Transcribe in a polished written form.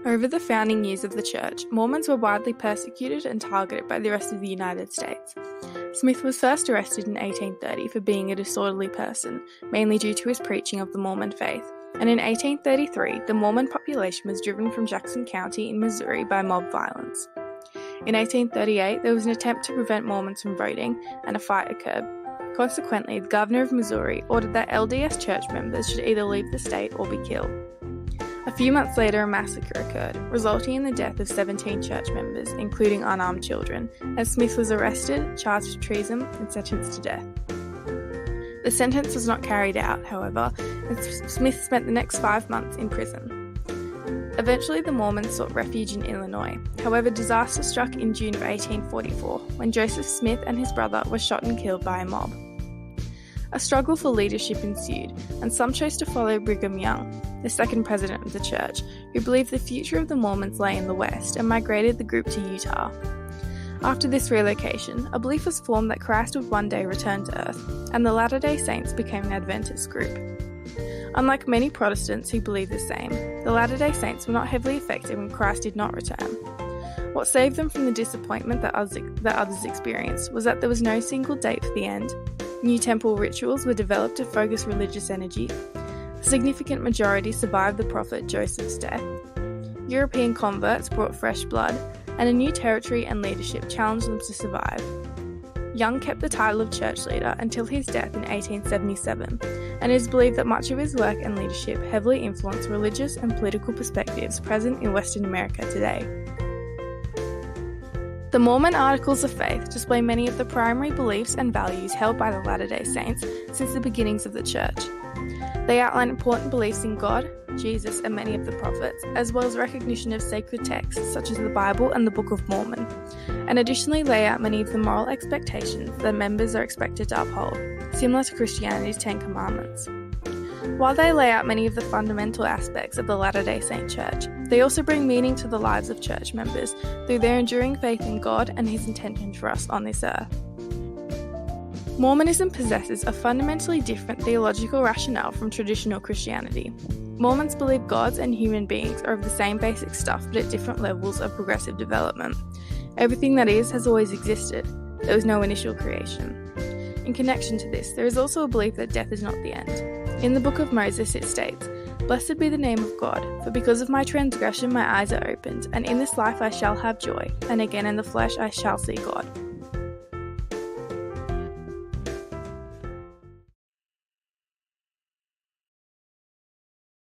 Over the founding years of the church, Mormons were widely persecuted and targeted by the rest of the United States. Smith was first arrested in 1830 for being a disorderly person, mainly due to his preaching of the Mormon faith, and in 1833 the Mormon population was driven from Jackson County in Missouri by mob violence. In 1838 there was an attempt to prevent Mormons from voting, and a fight occurred. Consequently, the governor of Missouri ordered that LDS church members should either leave the state or be killed. A few months later, a massacre occurred, resulting in the death of 17 church members, including unarmed children, as Smith was arrested, charged with treason, and sentenced to death. The sentence was not carried out, however, and Smith spent the next 5 months in prison. Eventually, the Mormons sought refuge in Illinois. However, disaster struck in June of 1844, when Joseph Smith and his brother were shot and killed by a mob. A struggle for leadership ensued, and some chose to follow Brigham Young, the second president of the church, who believed the future of the Mormons lay in the West, and migrated the group to Utah. After this relocation, a belief was formed that Christ would one day return to Earth, and the Latter-day Saints became an Adventist group. Unlike many Protestants who believe the same, the Latter-day Saints were not heavily affected when Christ did not return. What saved them from the disappointment that others experienced was that there was no single date for the end. New temple rituals were developed to focus religious energy. A significant majority survived the prophet Joseph's death. European converts brought fresh blood, and a new territory and leadership challenged them to survive. Young kept the title of church leader until his death in 1877, and it is believed that much of his work and leadership heavily influenced religious and political perspectives present in Western America today. The Mormon Articles of Faith display many of the primary beliefs and values held by the Latter-day Saints since the beginnings of the church. They outline important beliefs in God, Jesus, and many of the prophets, as well as recognition of sacred texts such as the Bible and the Book of Mormon, and additionally lay out many of the moral expectations that members are expected to uphold, similar to Christianity's Ten Commandments. While they lay out many of the fundamental aspects of the Latter-day Saint Church, they also bring meaning to the lives of church members through their enduring faith in God and His intention for us on this earth. Mormonism possesses a fundamentally different theological rationale from traditional Christianity. Mormons believe gods and human beings are of the same basic stuff but at different levels of progressive development. Everything that is has always existed. There was no initial creation. In connection to this, there is also a belief that death is not the end. In the Book of Moses it states, "Blessed be the name of God, for because of my transgression my eyes are opened, and in this life I shall have joy, and again in the flesh I shall see God."